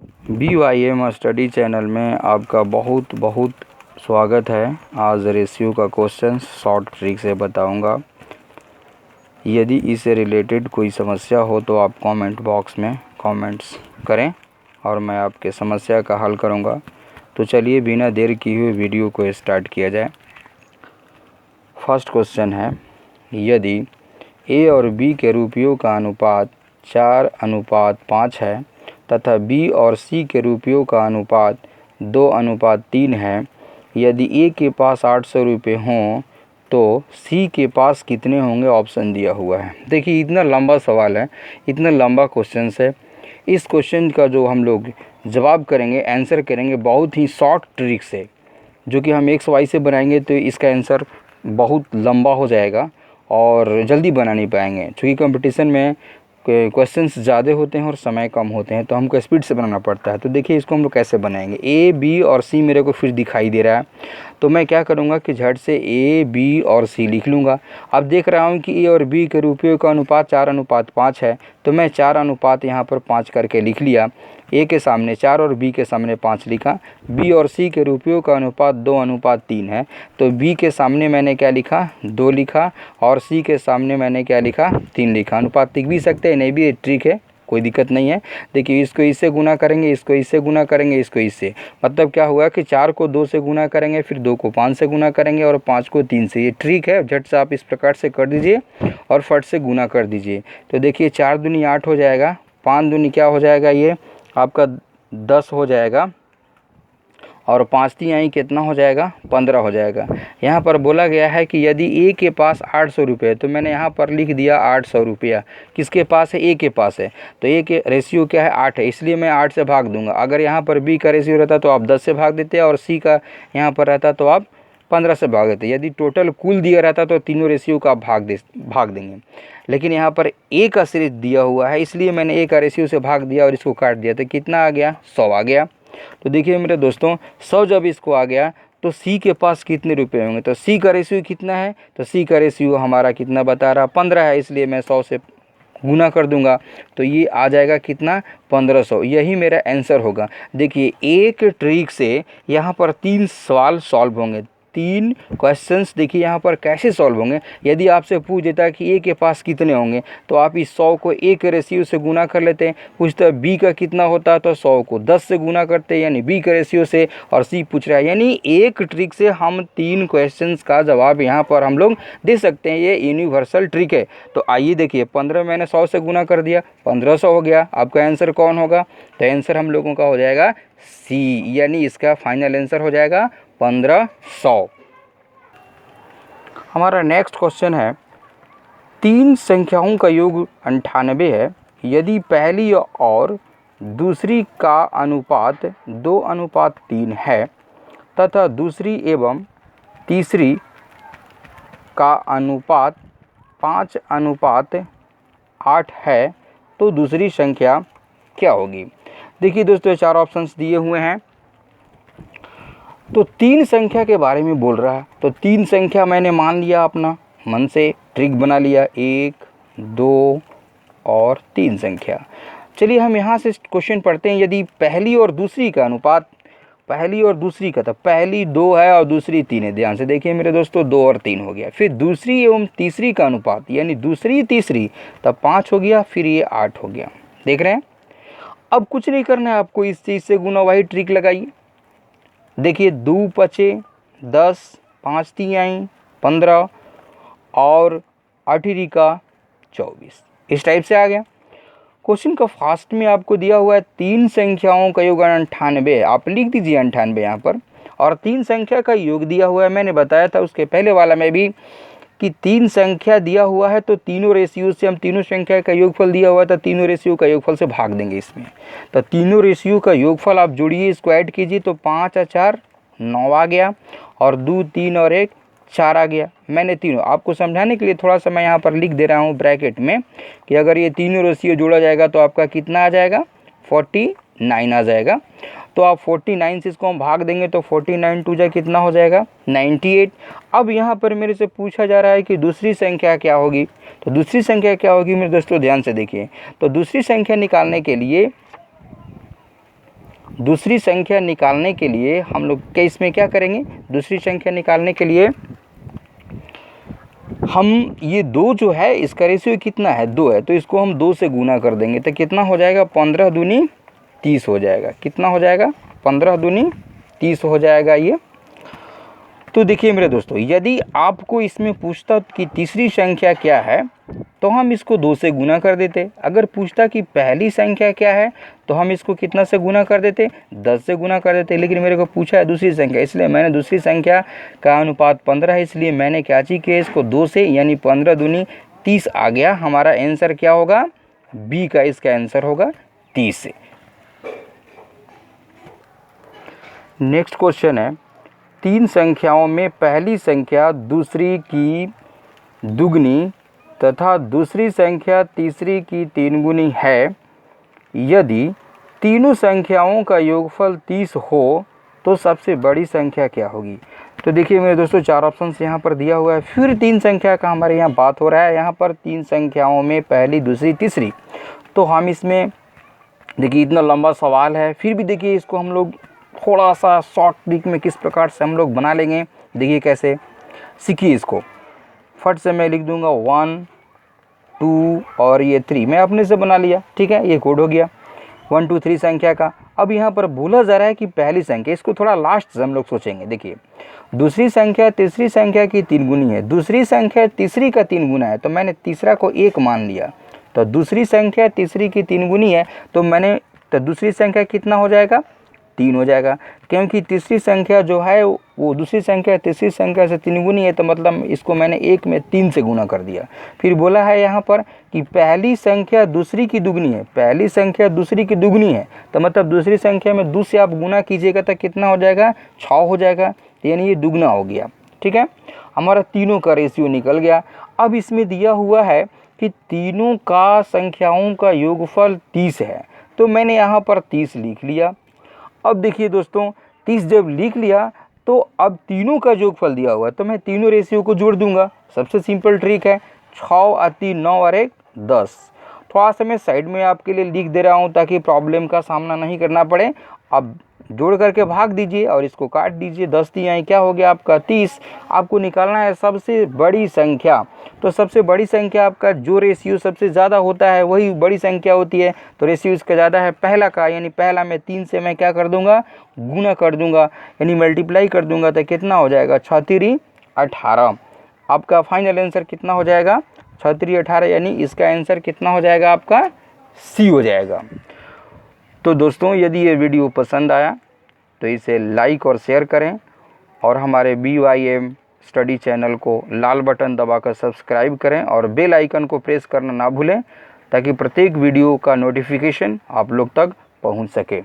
BYM study channel में आपका बहुत बहुत स्वागत है। आज रेशियो का क्वेश्चन शॉर्ट ट्रिक से बताऊंगा। यदि इससे रिलेटेड कोई समस्या हो तो आप कमेंट बॉक्स में कमेंट्स करें और मैं आपके समस्या का हल करूंगा। तो चलिए बिना देर किए हुए वीडियो को स्टार्ट किया जाए। फर्स्ट क्वेश्चन है, यदि A और B के रुपयों का अनुपात 4:5 है तथा B और C के रुपयों का अनुपात 2:3 है, यदि A के पास 800 रुपये हों तो C के पास कितने होंगे? ऑप्शन दिया हुआ है। देखिए इतना लंबा सवाल है, इतना लंबा क्वेश्चन है। इस क्वेश्चन का जो हम लोग जवाब करेंगे, आंसर करेंगे बहुत ही शॉर्ट ट्रिक से, जो कि हम एक्स वाई से बनाएंगे तो इसका आंसर बहुत लंबा हो जाएगा और जल्दी बना नहीं पाएंगे। क्योंकि कंपटीशन में क्वेश्चंस ज़्यादा होते हैं और समय कम होते हैं, तो हमको स्पीड से बनाना पड़ता है। तो देखिए इसको हम लोग कैसे बनाएंगे। A, B और C मेरे को फिर दिखाई दे रहा है, तो मैं क्या करूँगा कि झट से A, B और C लिख लूँगा। अब देख रहा हूँ कि A और B के रुपयों का अनुपात 4:5 है, तो मैं 4 यहाँ पर 5 करके लिख लिया। A के सामने 4 और B के सामने 5 लिखा। B और C के रुपयों का अनुपात 2:3 है, तो B के सामने मैंने क्या लिखा? 2 लिखा और C के सामने मैंने क्या लिखा? 3 लिखा। अनुपात लिख भी सकते हैं, नहीं भी ट्रिक है, कोई दिक्कत नहीं है। देखिए इसको इससे गुना करेंगे, इसको इससे गुना करेंगे, इसको इससे, मतलब क्या हुआ कि 4 को 2 से गुना करेंगे, फिर 2 को 5 से गुना करेंगे और 5 को 3 से। ये ट्रिक है, झट से आप इस प्रकार से कर दीजिए और फट से गुना कर दीजिए। तो देखिए 4 दूनी 8 हो जाएगा, 5 दूनी क्या हो जाएगा? ये आपका 10 हो जाएगा और 5 3 आई कितना हो जाएगा? 15 हो जाएगा। यहाँ पर बोला गया है कि यदि A के पास 800 रुपये, तो मैंने यहाँ पर लिख दिया 800 रुपया। किसके पास है? A के पास है। तो A के रेशियो क्या है? 8 है, इसलिए मैं 8 से भाग दूंगा। अगर यहाँ पर B का रेशियो रहता तो आप 10 से भाग देते और C का यहाँ पर रहता तो आप 15 से भाग देते। यदि टोटल कुल दिया रहता तो तीनों रेशियो का आप भाग देंगे, लेकिन यहाँ पर A का सिर्फ दिया हुआ है, इसलिए मैंने A का रेशियो से भाग दिया और इसको काट दिया। तो कितना आ गया? 100 आ गया। तो देखिए मेरे दोस्तों, 100 जब इसको आ गया तो C के पास कितने रुपए होंगे? तो C का रेशियो कितना है? तो C का रेशियो हमारा कितना बता रहा? 15 है, इसलिए मैं 100 से गुना कर दूंगा, तो ये आ जाएगा कितना? 1500। यही मेरा आंसर होगा। देखिए एक ट्रिक से यहाँ पर 3 सवाल सॉल्व होंगे, 3 क्वेश्चंस देखिए यहाँ पर कैसे सॉल्व होंगे। यदि आपसे पूछ देता कि A के पास कितने होंगे, तो आप इस 100 को A के रेशियो से गुना कर लेते हैं। पूछता है B का कितना होता है, तो 100 को 10 से गुना करते हैं, यानी B के रेशियो से। और C पूछ रहा है, यानी एक ट्रिक से हम 3 क्वेश्चंस का जवाब यहाँ पर हम लोग दे सकते हैं। ये यूनिवर्सल ट्रिक है। तो आइए देखिए, 15 मैंने 100 से गुना कर दिया, 1500 हो गया। आपका आंसर कौन होगा? तो आंसर हम लोगों का हो जाएगा C, यानी इसका फाइनल आंसर हो जाएगा 1500। हमारा नेक्स्ट क्वेश्चन है, 3 संख्याओं का योग 98 है। यदि पहली और दूसरी का अनुपात 2:3 है तथा दूसरी एवं तीसरी का अनुपात 5:8 है, तो दूसरी संख्या क्या होगी? देखिए दोस्तों, 4 ऑप्शंस दिए हुए हैं। तो 3 संख्या के बारे में बोल रहा है, तो 3 संख्या मैंने मान लिया, अपना मन से ट्रिक बना लिया, 1 2 और 3 संख्या। चलिए हम यहाँ से क्वेश्चन पढ़ते हैं। यदि पहली और दूसरी का अनुपात, पहली और दूसरी का, तो पहली 2 है और दूसरी 3 है। ध्यान से देखिए मेरे दोस्तों, 2 और 3 हो गया। फिर दूसरी एवं तीसरी का अनुपात, यानी दूसरी तीसरी, तब 5 हो गया, फिर ये 8 हो गया। देख रहे हैं? अब कुछ नहीं करना है आपको, इस चीज़ से गुना, वही ट्रिक लगाइए। देखिए 2 पचे 10, 5 3 आई 15 और 8 का 24, इस टाइप से आ गया। क्वेश्चन का फास्ट में आपको दिया हुआ है 3 संख्याओं का योग 98 है। आप लिख दीजिए 98 यहाँ पर, और 3 संख्या का योग दिया हुआ है। मैंने बताया था उसके पहले वाला में भी कि 3 संख्या दिया हुआ है, तो तीनों रेशियो से हम तीनों संख्या का योगफल दिया हुआ था, तीनों रेशियो का योगफल से भाग देंगे इसमें। तो तीनों रेशियो का योगफल आप जोड़िए, इसको ऐड कीजिए, तो 5 और 4 9 आ गया, और 2 3 और 1 4 आ गया। मैंने तीनों आपको समझाने के लिए थोड़ा सा मैं यहाँ पर लिख दे रहा हूँ ब्रैकेट में कि अगर ये तीनों रेशियो जोड़ा जाएगा तो आपका कितना आ जाएगा? 49 आ जाएगा। तो आप 49 से इसको हम भाग देंगे, तो 49 2 जा कितना हो जाएगा? 98। अब यहाँ पर मेरे से पूछा जा रहा है कि दूसरी संख्या क्या होगी। तो दूसरी संख्या क्या होगी मेरे दोस्तों, ध्यान से देखिए। तो दूसरी संख्या निकालने के लिए दूसरी संख्या निकालने के लिए हम लोग क्या इसमें क्या करेंगे, दूसरी संख्या निकालने के लिए हम ये 2 जो है इसका रेशियो कितना है, 2 है, तो इसको हम 2 से गुना कर देंगे तो कितना हो जाएगा, 15 दूनी 30 हो जाएगा। कितना हो जाएगा, 15 दूनी 30 हो जाएगा ये। तो देखिए मेरे दोस्तों, यदि आपको इसमें पूछता कि तीसरी संख्या क्या है तो हम इसको 2 से गुना कर देते। अगर पूछता कि पहली संख्या क्या है तो हम इसको कितना से गुना कर देते, 10 से गुना कर देते। लेकिन मेरे को पूछा है दूसरी संख्या, इसलिए मैंने दूसरी संख्या का अनुपात 15 है, इसलिए मैंने क्या चीज़ किया, इसको 2 से, यानी 15 दूनी 30 आ गया। हमारा आंसर क्या होगा, बी का इसका आंसर होगा 30। नेक्स्ट क्वेश्चन है, 3 संख्याओं में पहली संख्या दूसरी की दुगनी तथा दूसरी संख्या तीसरी की 3 गुनी है। यदि तीनों संख्याओं का योगफल 30 हो तो सबसे बड़ी संख्या क्या होगी। तो देखिए मेरे दोस्तों, 4 ऑप्शन यहाँ पर दिया हुआ है। फिर 3 संख्या का हमारे यहाँ बात हो रहा है। यहाँ पर 3 संख्याओं में पहली दूसरी तीसरी, तो हम इसमें देखिए इतना लंबा सवाल है, फिर भी देखिए इसको हम लोग थोड़ा सा शॉर्ट ट्रिक में किस प्रकार से हम लोग बना लेंगे। देखिए कैसे, सीखिए इसको। फट से मैं लिख दूंगा 1 2 और ये 3 मैं अपने से बना लिया, ठीक है, ये कोड हो गया 1 2 3 संख्या का। अब यहाँ पर बोला जा रहा है कि पहली संख्या, इसको थोड़ा लास्ट से हम लोग सोचेंगे। देखिए दूसरी संख्या तीसरी संख्या की 3 गुनी है, दूसरी संख्या तीसरी का 3 गुना है, तो मैंने तीसरा को 1 मान लिया। तो दूसरी संख्या तीसरी की 3 गुनी है, तो दूसरी संख्या कितना हो जाएगा, 3 हो जाएगा, क्योंकि तीसरी संख्या जो है वो दूसरी संख्या तीसरी संख्या से 3 गुनी है, तो मतलब इसको मैंने 1 में 3 से गुना कर दिया। फिर बोला है यहाँ पर कि पहली संख्या दूसरी की दुगनी है, पहली संख्या दूसरी की दुगनी है, तो मतलब दूसरी संख्या में 2 से आप गुना कीजिएगा तो कितना हो जाएगा, 6 हो जाएगा, यानी ये दुगना हो गया। ठीक है, हमारा तीनों का रेशियो निकल गया। अब इसमें दिया हुआ है कि तीनों का संख्याओं का योगफल 30 है, तो मैंने यहाँ पर 30 लिख लिया। अब देखिए दोस्तों, 30 जब लिख लिया तो अब तीनों का योगफल दिया हुआ है, तो मैं तीनों रेशियो को जोड़ दूंगा। सबसे सिंपल ट्रिक है, 6 और 3 9 और 1 10। थोड़ा सा मैं साइड में आपके लिए लिख दे रहा हूँ ताकि प्रॉब्लम का सामना नहीं करना पड़े। अब जोड़ करके भाग दीजिए और इसको काट दीजिए, 10 तिहाई क्या हो गया आपका 30। आपको निकालना है सबसे बड़ी संख्या, तो सबसे बड़ी संख्या आपका जो रेशियो सबसे ज़्यादा होता है वही बड़ी संख्या होती है, तो रेशियो इसका ज़्यादा है पहला का, यानी पहला में 3 से मैं क्या कर दूंगा, गुना कर दूंगा, यानी मल्टीप्लाई कर दूंगा, तो कितना हो जाएगा 6 3 18। आपका फाइनल आंसर कितना हो जाएगा, 6 3 18, यानी इसका आंसर कितना हो जाएगा आपका सी हो जाएगा। तो दोस्तों, यदि ये वीडियो पसंद आया तो इसे लाइक और शेयर करें, और हमारे BYM स्टडी चैनल को लाल बटन दबाकर सब्सक्राइब करें और बेल आइकन को प्रेस करना ना भूलें, ताकि प्रत्येक वीडियो का नोटिफिकेशन आप लोग तक पहुंच सके।